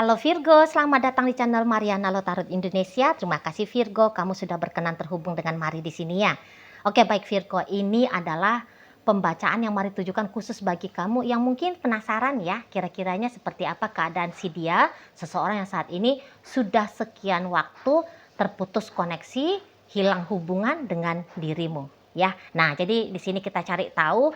Halo Virgo, selamat datang di channel Mariana Lotarot Indonesia. Terima kasih Virgo, kamu sudah berkenan terhubung dengan Mari di sini ya. Oke baik Virgo, ini adalah pembacaan yang Mari tujukan khusus bagi kamu yang mungkin penasaran ya, kira-kiranya seperti apa keadaan si dia, seseorang yang saat ini sudah sekian waktu terputus koneksi, hilang hubungan dengan dirimu ya. Nah, jadi di sini kita cari tahu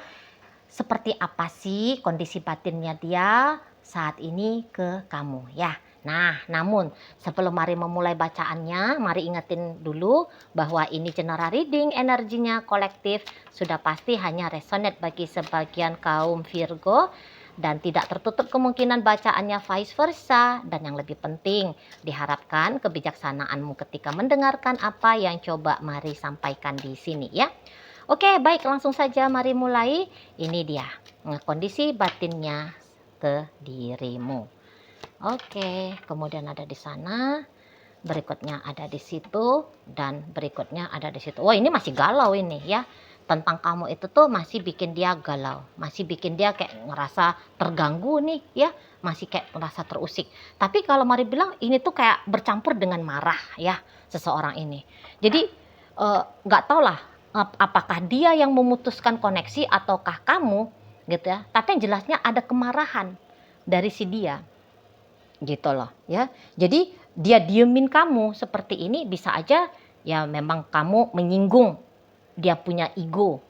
seperti apa sih kondisi batinnya dia saat ini ke kamu ya. Nah, namun sebelum Mari memulai bacaannya, Mari ingetin dulu bahwa ini general reading, energinya kolektif, sudah pasti hanya resonate bagi sebagian kaum Virgo dan tidak tertutup kemungkinan bacaannya vice versa. Dan yang lebih penting, diharapkan kebijaksanaanmu ketika mendengarkan apa yang coba Mari sampaikan di sini ya. Oke, baik, langsung saja mari mulai. Ini dia kondisi batinnya ke dirimu. Oke, kemudian ada di sana, berikutnya ada di situ, dan berikutnya ada di situ. Wah, ini masih galau ini ya. Tentang kamu itu tuh masih bikin dia galau, masih bikin dia kayak ngerasa terganggu nih ya, masih kayak merasa terusik. Tapi kalau Mari bilang ini tuh kayak bercampur dengan marah ya seseorang ini. Jadi nggak tahu lah apakah dia yang memutuskan koneksi ataukah kamu gitu ya. Tapi yang jelasnya ada kemarahan dari si dia gitu loh ya. Jadi dia diemin kamu seperti ini bisa aja ya memang kamu menyinggung dia punya ego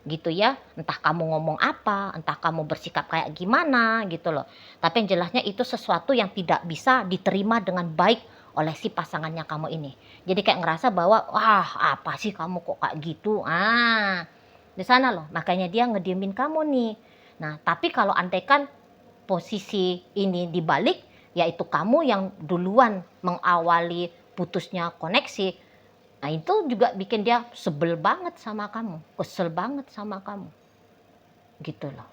gitu ya. Entah kamu ngomong apa, entah kamu bersikap kayak gimana gitu loh. Tapi yang jelasnya itu sesuatu yang tidak bisa diterima dengan baik oleh si pasangannya kamu ini. Jadi kayak ngerasa bahwa wah apa sih kamu kok kayak gitu. Di sana loh makanya dia ngediemin kamu nih. Nah tapi kalau andaikan posisi ini dibalik, yaitu kamu yang duluan mengawali putusnya koneksi, nah itu juga bikin dia sebel banget sama kamu, kesel banget sama kamu, gitu loh,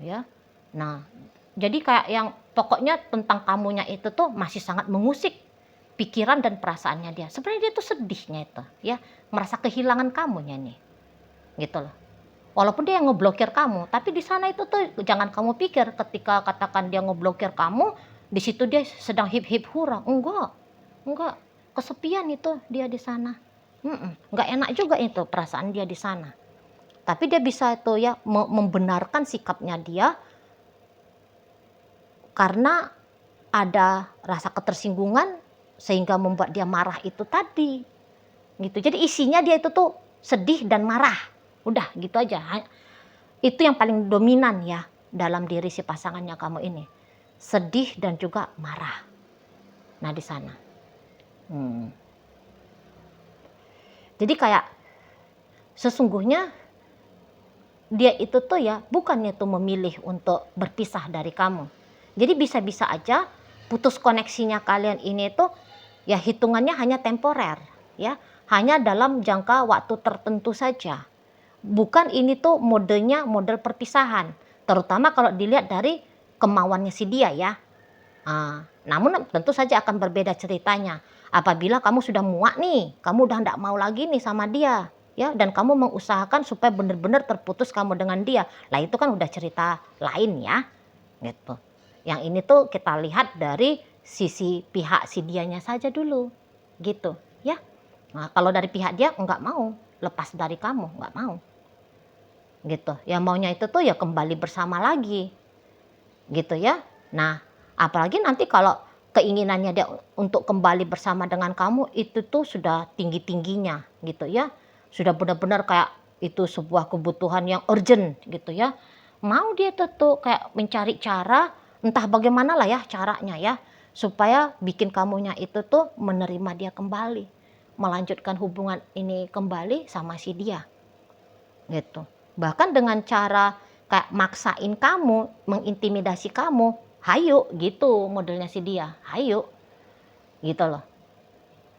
ya. Nah, jadi kayak yang pokoknya tentang kamunya itu tuh masih sangat mengusik pikiran dan perasaannya dia. Sebenarnya dia tuh sedihnya itu, ya, merasa kehilangan kamunya nih, gitu loh. Walaupun dia yang ngeblokir kamu, tapi di sana itu tuh jangan kamu pikir ketika katakan dia ngeblokir kamu, di situ dia sedang hip hip hura. Enggak, kesepian itu dia di sana. Enggak enak juga itu perasaan dia di sana. Tapi dia bisa itu ya membenarkan sikapnya dia karena ada rasa ketersinggungan sehingga membuat dia marah itu tadi. Gitu. Jadi isinya dia itu tuh sedih dan marah. Udah gitu aja. Itu yang paling dominan ya dalam diri si pasangannya kamu ini. Sedih dan juga marah. Nah di sana. Jadi kayak sesungguhnya dia itu tuh ya bukannya tuh memilih untuk berpisah dari kamu. Jadi bisa-bisa aja putus koneksinya kalian ini tuh ya hitungannya hanya temporer ya. Hanya dalam jangka waktu tertentu saja. Bukan ini tuh modenya model perpisahan, terutama kalau dilihat dari kemauannya si dia ya. Namun tentu saja akan berbeda ceritanya apabila kamu sudah muak nih, kamu udah tidak mau lagi nih sama dia ya, dan kamu mengusahakan supaya benar-benar terputus kamu dengan dia. Lah itu kan udah cerita lain ya gitu. Yang ini tuh kita lihat dari sisi pihak si dianya saja dulu gitu ya. Nah kalau dari pihak dia nggak mau lepas dari kamu, nggak mau gitu ya, maunya itu tuh ya kembali bersama lagi gitu ya. Nah apalagi nanti kalau keinginannya dia untuk kembali bersama dengan kamu itu tuh sudah tinggi-tingginya gitu ya, sudah benar-benar kayak itu sebuah kebutuhan yang urgent gitu ya. Mau dia tuh kayak mencari cara entah bagaimana lah ya caranya ya supaya bikin kamunya itu tuh menerima dia kembali, melanjutkan hubungan ini kembali sama si dia gitu. Bahkan dengan cara kayak maksain kamu, mengintimidasi kamu, hayu gitu modelnya si dia, hayu gitu loh.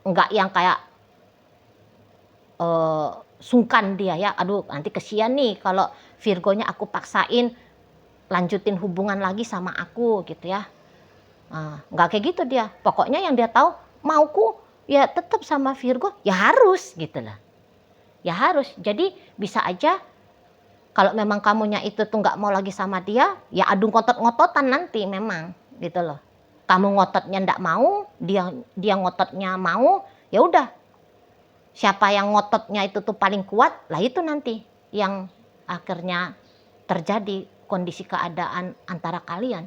Enggak yang kayak sungkan dia ya, aduh nanti kesian nih kalau Virgonya aku paksain lanjutin hubungan lagi sama aku gitu ya. Enggak kayak gitu dia, pokoknya yang dia tahu mauku ya tetap sama Virgo ya harus gitu lah. Ya harus, jadi bisa aja kalau memang kamunya itu tuh nggak mau lagi sama dia, ya adu ngotot-ngototan nanti memang gitu loh. kamu ngototnya ndak mau, dia ngototnya mau, ya udah. Siapa yang ngototnya itu tuh paling kuat, lah itu nanti yang akhirnya terjadi kondisi keadaan antara kalian.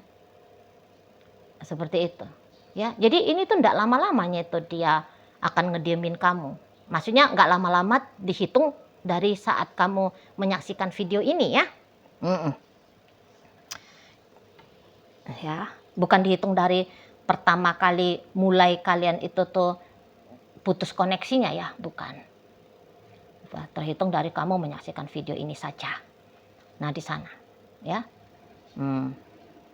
Seperti itu. Ya, jadi ini tuh ndak lama-lamanya itu dia akan ngediemin kamu. Maksudnya nggak lama-lama, dihitung dari saat kamu menyaksikan video ini ya. Ya, bukan dihitung dari pertama kali mulai kalian itu tuh putus koneksinya ya, bukan. Terhitung dari kamu menyaksikan video ini saja. Nah, di sana ya.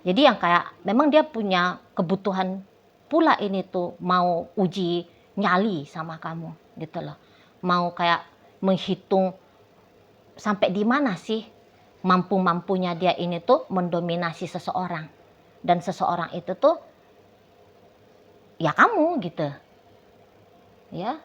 Jadi yang kayak memang dia punya kebutuhan pula ini tuh, mau uji nyali sama kamu gitu loh. Mau kayak menghitung sampai di mana sih mampu-mampunya dia ini tuh mendominasi seseorang. Dan seseorang itu tuh ya kamu gitu. Ya.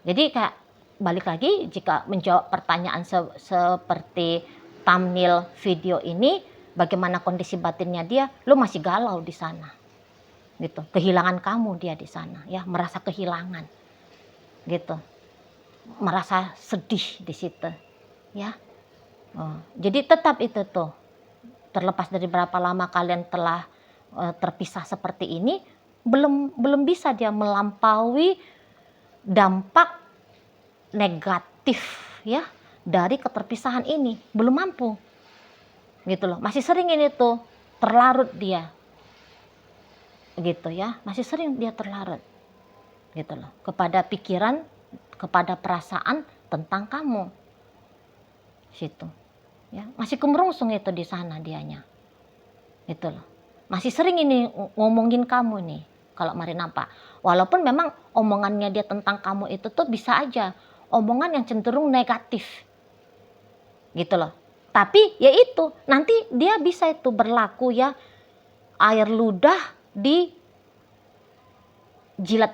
Jadi kayak balik lagi, jika menjawab pertanyaan seperti thumbnail video ini, bagaimana kondisi batinnya dia, lu masih galau di sana. Gitu. Kehilangan kamu dia di sana ya, merasa kehilangan. Gitu. Merasa sedih di situ ya. Jadi tetap itu tuh, terlepas dari berapa lama kalian telah terpisah seperti ini, belum bisa dia melampaui dampak negatif ya dari keterpisahan ini, belum mampu gitu loh. Masih sering ini tuh terlarut dia gitu ya, masih sering dia terlarut gitu loh, kepada pikiran, kepada perasaan tentang kamu situ ya. Masih kemerungsung itu di sana dianya gitu loh. Masih sering ini ngomongin kamu nih kalau Mari nampak. Walaupun memang omongannya dia tentang kamu itu tuh bisa aja omongan yang cenderung negatif gitu loh. Tapi ya itu nanti dia bisa itu berlaku ya, air ludah dijilat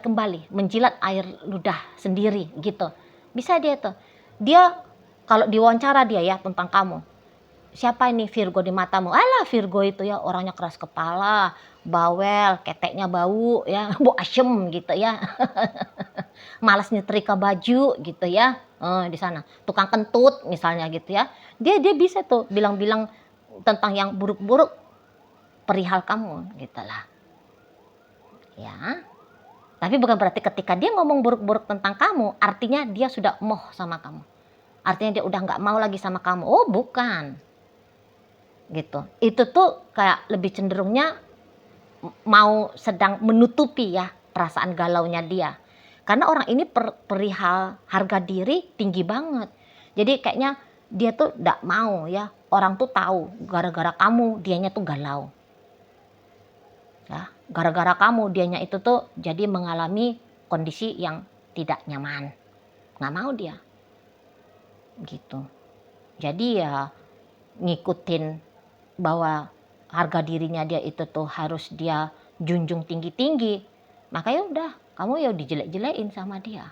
kembali, menjilat air ludah sendiri gitu. Bisa dia tuh. Dia kalau diwawancara dia ya tentang kamu, siapa ini Virgo di matamu? Alah, Virgo itu ya orangnya keras kepala, bawel, keteknya bau ya, bau asem gitu ya. Malas nyetrika baju gitu ya. Di sana. Tukang kentut misalnya gitu ya. Dia bisa tuh bilang-bilang tentang yang buruk-buruk perihal kamu gitu lah. Ya. Tapi bukan berarti ketika dia ngomong buruk-buruk tentang kamu, artinya dia sudah moh sama kamu. Artinya dia udah nggak mau lagi sama kamu. Oh, bukan. Gitu. Itu tuh kayak lebih cenderungnya mau sedang menutupi ya perasaan galaunya dia. Karena orang ini perihal harga diri tinggi banget. Jadi kayaknya dia tuh nggak mau ya orang tuh tahu gara-gara kamu dianya tuh galau. Ya, gara-gara kamu dianya itu tuh jadi mengalami kondisi yang tidak nyaman. Nggak mau dia. Gitu. Jadi ya ngikutin bahwa harga dirinya dia itu tuh harus dia junjung tinggi-tinggi, maka ya udah kamu ya dijelek-jelekin sama dia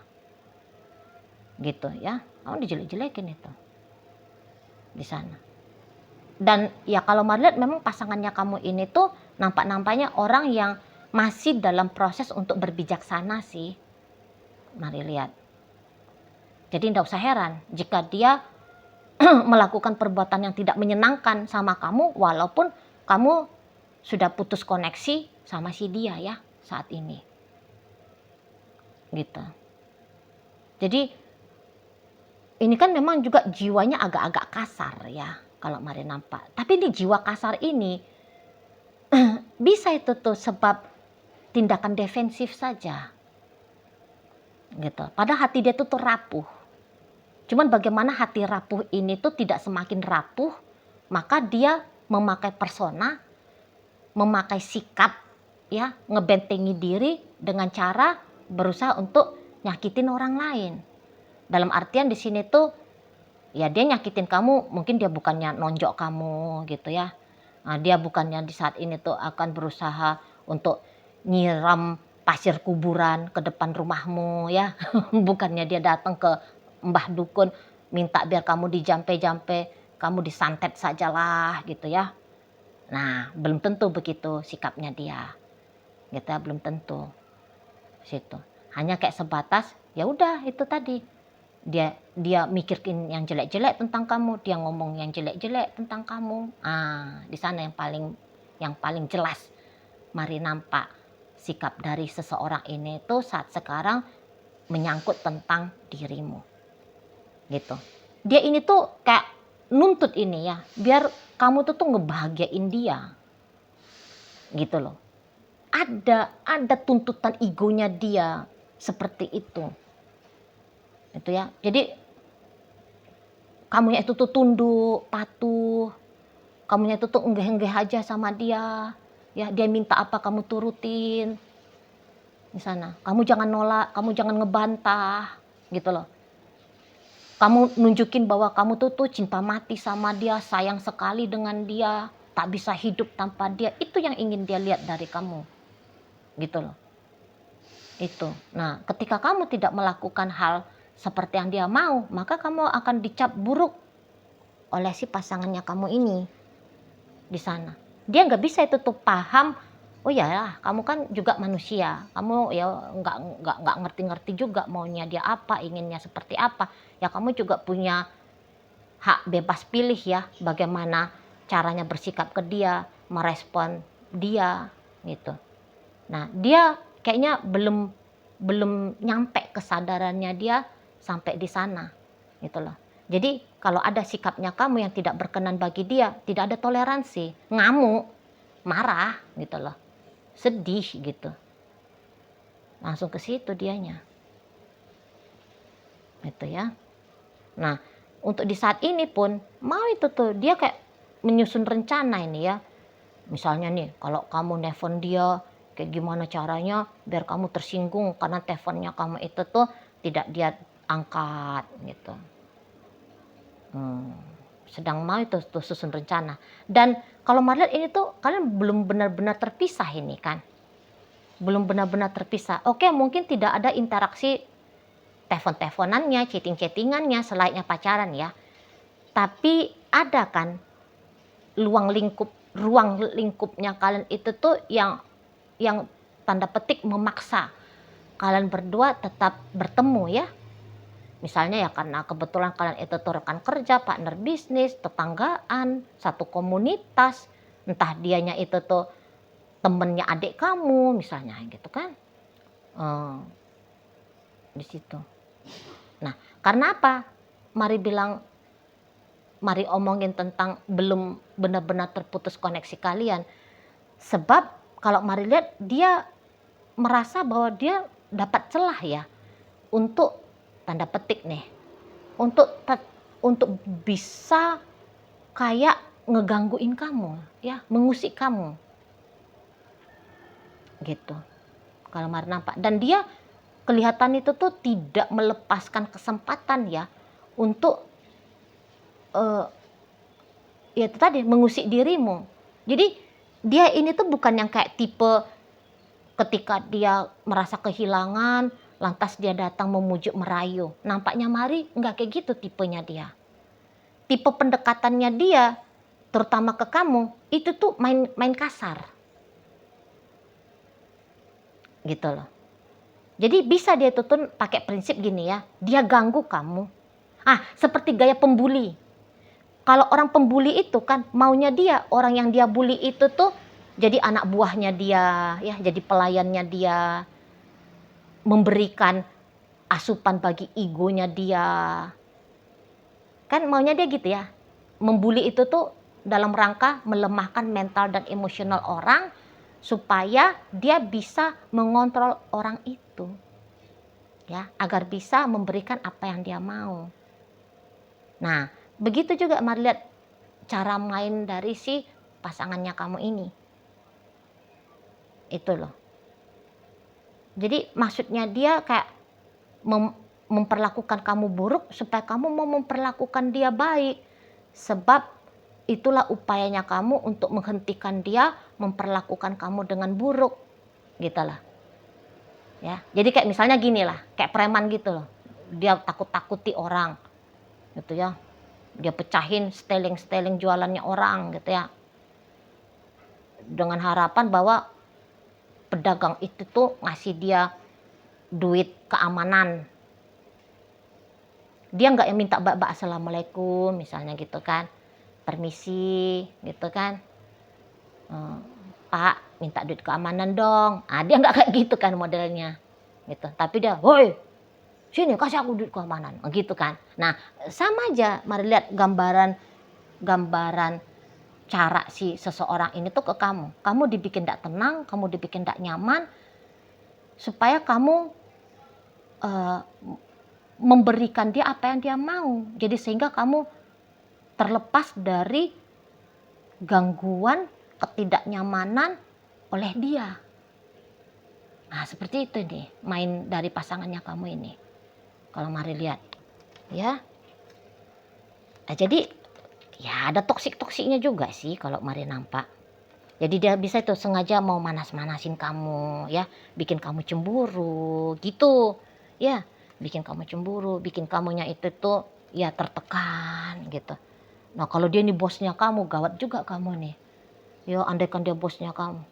gitu ya, kamu dijelek-jelekin itu di sana. Dan ya kalau Mari lihat memang pasangannya kamu ini tuh nampak-nampaknya orang yang masih dalam proses untuk berbijaksana sih, Mari lihat. Jadi tidak usah heran jika dia melakukan perbuatan yang tidak menyenangkan sama kamu, walaupun kamu sudah putus koneksi sama si dia ya saat ini. Gitu. Jadi ini kan memang juga jiwanya agak-agak kasar ya kalau Mari nampak. Tapi ini jiwa kasar ini bisa itu tuh sebab tindakan defensif saja. Gitu. Padahal hati dia tuh rapuh. Cuman bagaimana hati rapuh ini tuh tidak semakin rapuh, maka dia memakai persona, memakai sikap ya, ngebentengi diri dengan cara berusaha untuk nyakitin orang lain. Dalam artian di sini tuh ya dia nyakitin kamu, mungkin dia bukannya nonjok kamu gitu ya. Nah, dia bukannya di saat ini tuh akan berusaha untuk nyiram pasir kuburan ke depan rumahmu ya. Bukannya dia datang ke Mbah Dukun minta biar kamu dijampe-jampe, kamu disantet sajalah gitu ya. Nah, belum tentu begitu sikapnya dia. Gitu ya, belum tentu. Situ. Hanya kayak sebatas, ya udah itu tadi. Dia mikirin yang jelek-jelek tentang kamu, dia ngomong yang jelek-jelek tentang kamu. Di sana yang paling jelas mari nampak sikap dari seseorang ini itu saat sekarang menyangkut tentang dirimu. Gitu. Dia ini tuh kayak nuntut ini ya, biar kamu tuh ngebahagiain dia. Gitu loh. Ada tuntutan egonya dia seperti itu. Itu ya. Jadi kamunya itu tuh tunduk, patuh. Kamunya itu tuh enggeh-enggeh aja sama dia. Ya, dia minta apa kamu turutin. Di sana. Kamu jangan nolak, kamu jangan ngebantah, gitu loh. Kamu nunjukin bahwa kamu tuh cinta mati sama dia, sayang sekali dengan dia, tak bisa hidup tanpa dia. Itu yang ingin dia lihat dari kamu. Gitu loh. Itu. Nah, ketika kamu tidak melakukan hal seperti yang dia mau, maka kamu akan dicap buruk oleh si pasangannya kamu ini di sana. Dia nggak bisa itu tuh paham, oh ya kamu kan juga manusia, kamu ya nggak ngerti-ngerti juga maunya dia apa, inginnya seperti apa. Ya kamu juga punya hak bebas pilih ya, bagaimana caranya bersikap ke dia, merespon dia gitu. Nah, dia kayaknya belum nyampe kesadarannya dia sampai di sana gitu loh. Jadi kalau ada sikapnya kamu yang tidak berkenan bagi dia, tidak ada toleransi, ngamuk, marah gitu loh, sedih gitu, langsung ke situ dianya gitu ya. Nah, untuk di saat ini pun mau itu tuh dia kayak menyusun rencana ini ya. Misalnya nih, kalau kamu nelfon dia, kayak gimana caranya biar kamu tersinggung karena teleponnya kamu itu tuh tidak dia angkat gitu. Sedang mau itu tuh susun rencana. Dan kalau Marliat ini tuh kalian belum benar-benar terpisah ini kan. Belum benar-benar terpisah. Oke, mungkin tidak ada interaksi telepon-teleponannya, chatting-chattingannya selayaknya pacaran ya. Tapi ada kan ruang lingkupnya kalian itu tuh yang tanda petik memaksa kalian berdua tetap bertemu ya. Misalnya ya karena kebetulan kalian itu tuh rekan kerja, partner bisnis, tetanggaan, satu komunitas, entah dianya itu tuh temennya adik kamu misalnya gitu kan. Di situ. Nah, karena apa? Mari omongin tentang belum benar-benar terputus koneksi kalian. Sebab kalau Mari lihat dia merasa bahwa dia dapat celah ya untuk tanda petik nih untuk bisa kayak ngegangguin kamu ya, mengusik kamu gitu kalau Mari nampak. Dan dia kelihatan itu tuh tidak melepaskan kesempatan ya untuk ya itu tadi mengusik dirimu. Jadi dia ini tuh bukan yang kayak tipe ketika dia merasa kehilangan lantas dia datang memujuk merayu. Nampaknya Mari nggak kayak gitu tipenya dia. Tipe pendekatannya dia terutama ke kamu itu tuh main kasar. Gitu loh. Jadi bisa dia tuh pakai prinsip gini ya, dia ganggu kamu. Seperti gaya pembuli. Kalau orang pembuli itu kan maunya dia, orang yang dia bully itu tuh jadi anak buahnya dia, ya, jadi pelayannya dia, memberikan asupan bagi egonya dia. Kan maunya dia gitu ya. Membuli itu tuh dalam rangka melemahkan mental dan emosional orang supaya dia bisa mengontrol orang itu. Ya, agar bisa memberikan apa yang dia mau. Nah, begitu juga Mari lihat cara main dari si pasangannya kamu ini. Itu loh. Jadi maksudnya dia kayak memperlakukan kamu buruk supaya kamu mau memperlakukan dia baik. Sebab itulah upayanya kamu untuk menghentikan dia memperlakukan kamu dengan buruk. Gitu lah. Ya, jadi kayak misalnya gini lah, kayak preman gitu loh. Dia takut-takuti orang. Gitu ya. Dia pecahin steling-steling jualannya orang gitu ya. dengan harapan bahwa pedagang itu tuh ngasih dia duit keamanan. Dia nggak yang minta bak-bak assalamualaikum misalnya gitu kan, permisi gitu kan, Pak minta duit keamanan dong. Dia nggak kayak gitu kan modelnya gitu, tapi dia woi sini kasih aku duit keamanan gitu kan. Nah sama aja, mari lihat gambaran cara si seseorang ini tuh ke kamu dibikin tidak tenang, kamu dibikin tidak nyaman, supaya kamu memberikan dia apa yang dia mau. Jadi sehingga kamu terlepas dari gangguan, ketidaknyamanan oleh dia. Nah seperti itu nih main dari pasangannya kamu ini. Kalau mari lihat ya. Nah, jadi ya ada toksik-toksiknya juga sih kalau mari nampak. Jadi dia bisa itu sengaja mau manas-manasin kamu ya, bikin kamu cemburu gitu. Ya, bikin kamu cemburu, bikin kamunya itu tuh ya tertekan gitu. Nah, kalau dia nih bosnya kamu, gawat juga kamu nih. Ya, andaikan dia bosnya kamu.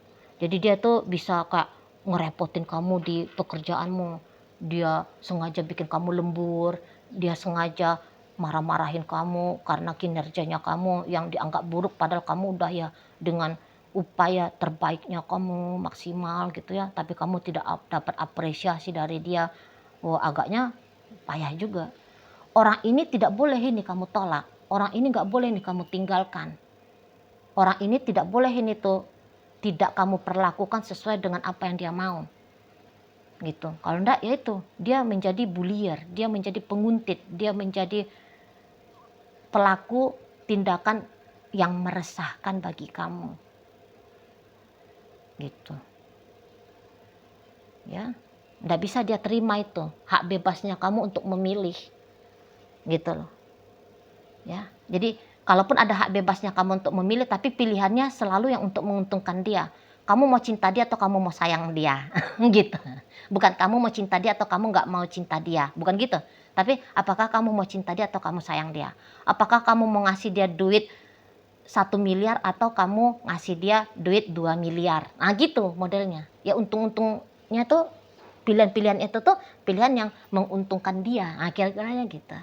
Jadi dia tuh bisa kayak ngerepotin kamu di pekerjaanmu. Dia sengaja bikin kamu lembur, dia sengaja marah-marahin kamu karena kinerjanya kamu yang dianggap buruk padahal kamu udah ya dengan upaya terbaiknya kamu maksimal gitu ya, tapi kamu tidak dapat apresiasi dari dia. Oh, agaknya payah juga. Orang ini tidak boleh ini kamu tolak, orang ini nggak boleh ini kamu tinggalkan, orang ini tidak boleh ini tuh tidak kamu perlakukan sesuai dengan apa yang dia mau gitu. Kalau enggak ya itu dia menjadi bullier, dia menjadi penguntit, dia menjadi pelaku tindakan yang meresahkan bagi kamu gitu ya. Nggak bisa dia terima itu hak bebasnya kamu untuk memilih gitu loh ya. Jadi kalaupun ada hak bebasnya kamu untuk memilih, tapi pilihannya selalu yang untuk menguntungkan dia. Kamu mau cinta dia atau kamu mau sayang dia gitu. Bukan kamu mau cinta dia atau kamu nggak mau cinta dia, bukan gitu. Tapi apakah kamu mau cinta dia atau kamu sayang dia. Apakah kamu mau ngasih dia duit 1 miliar atau kamu ngasih dia duit 2 miliar. Nah gitu modelnya. Ya untung-untungnya tuh pilihan-pilihan itu tuh pilihan yang menguntungkan dia. Nah kira-kiranya gitu.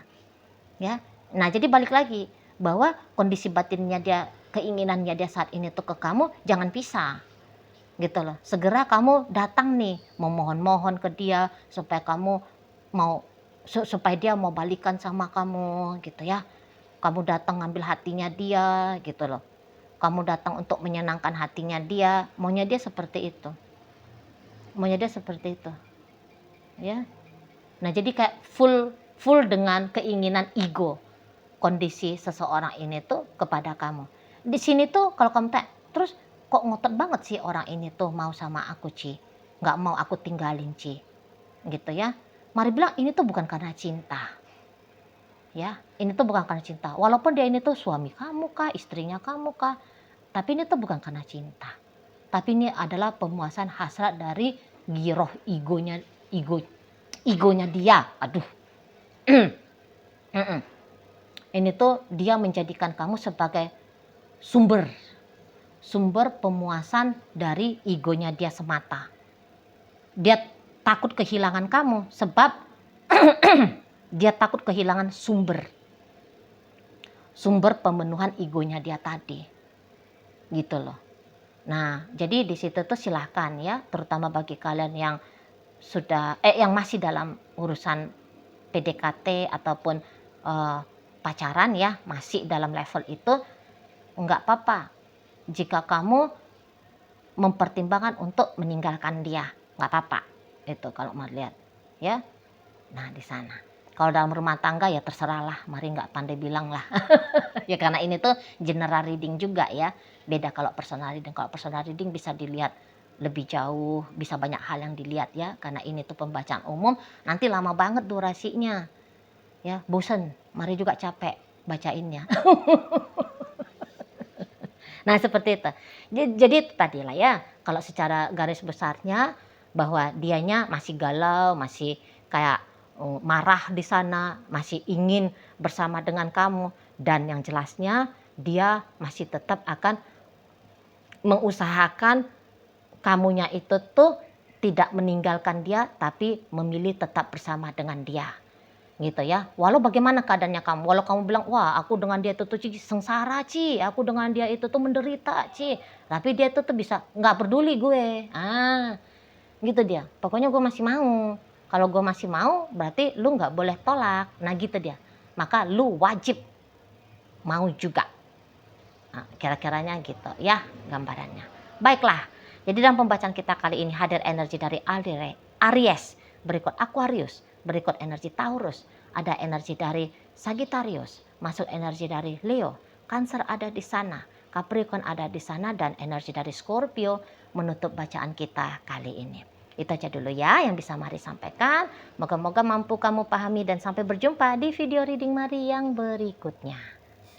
Ya. Nah jadi balik lagi bahwa kondisi batinnya dia, keinginannya dia saat ini tuh ke kamu jangan pisah. Gitu loh. Segera kamu datang nih memohon-mohon ke dia supaya kamu mau supaya dia mau balikan sama kamu gitu ya. Kamu datang ngambil hatinya dia gitu loh. Kamu datang untuk menyenangkan hatinya dia, maunya dia seperti itu. Maunya dia seperti itu. Ya. Nah, jadi kayak full dengan keinginan ego kondisi seseorang ini tuh kepada kamu. Di sini tuh kalau kamu tanya, terus kok ngotot banget sih orang ini tuh mau sama aku, Ci? Nggak mau aku tinggalin, Ci. Gitu ya. Mari bilang ini tuh bukan karena cinta. Ya, ini tuh bukan karena cinta. Walaupun dia ini tuh suami kamu kah, istrinya kamu kah, tapi ini tuh bukan karena cinta. Tapi ini adalah pemuasan hasrat dari giroh egonya dia. Aduh. Ini tuh dia menjadikan kamu sebagai sumber pemuasan dari egonya dia semata. Dia takut kehilangan kamu sebab dia takut kehilangan sumber pemenuhan egonya dia tadi gitu loh. Nah jadi di situ tuh silahkan ya, terutama bagi kalian yang sudah yang masih dalam urusan PDKT ataupun pacaran ya, masih dalam level itu, nggak apa-apa jika kamu mempertimbangkan untuk meninggalkan dia, nggak apa-apa itu kalau mau lihat ya. Nah di sana kalau dalam rumah tangga ya terserahlah, mari nggak pandai bilang lah. Ya karena ini tuh general reading juga ya, beda kalau personal reading. Kalau personal reading bisa dilihat lebih jauh, bisa banyak hal yang dilihat ya, karena ini tuh pembacaan umum nanti lama banget durasinya ya, bosen, mari juga capek bacainnya. Nah seperti itu. Jadi itu tadi lah ya, kalau secara garis besarnya bahwa dianya masih galau, masih kayak marah di sana, masih ingin bersama dengan kamu, dan yang jelasnya dia masih tetap akan mengusahakan kamunya itu tuh tidak meninggalkan dia, tapi memilih tetap bersama dengan dia. Gitu ya. Walau bagaimana keadaannya kamu, walau kamu bilang, "Wah, aku dengan dia itu tuh sengsara, Ci, aku dengan dia itu tuh menderita, Ci." Tapi dia itu tuh bisa, "Nggak peduli gue." Gitu dia. Pokoknya gue masih mau. Kalau gue masih mau, berarti lu nggak boleh tolak. Nah gitu dia. Maka lu wajib mau juga. Nah, kira-kiranya gitu ya gambarannya. Baiklah. Jadi dalam pembacaan kita kali ini hadir energi dari Aries, berikut Aquarius, berikut energi Taurus, ada energi dari Sagittarius, masuk energi dari Leo, Cancer ada di sana, Capricorn ada di sana, dan energi dari Scorpio menutup bacaan kita kali ini. Itu aja dulu ya yang bisa Mari sampaikan. Moga-moga mampu kamu pahami dan sampai berjumpa di video reading Mari yang berikutnya.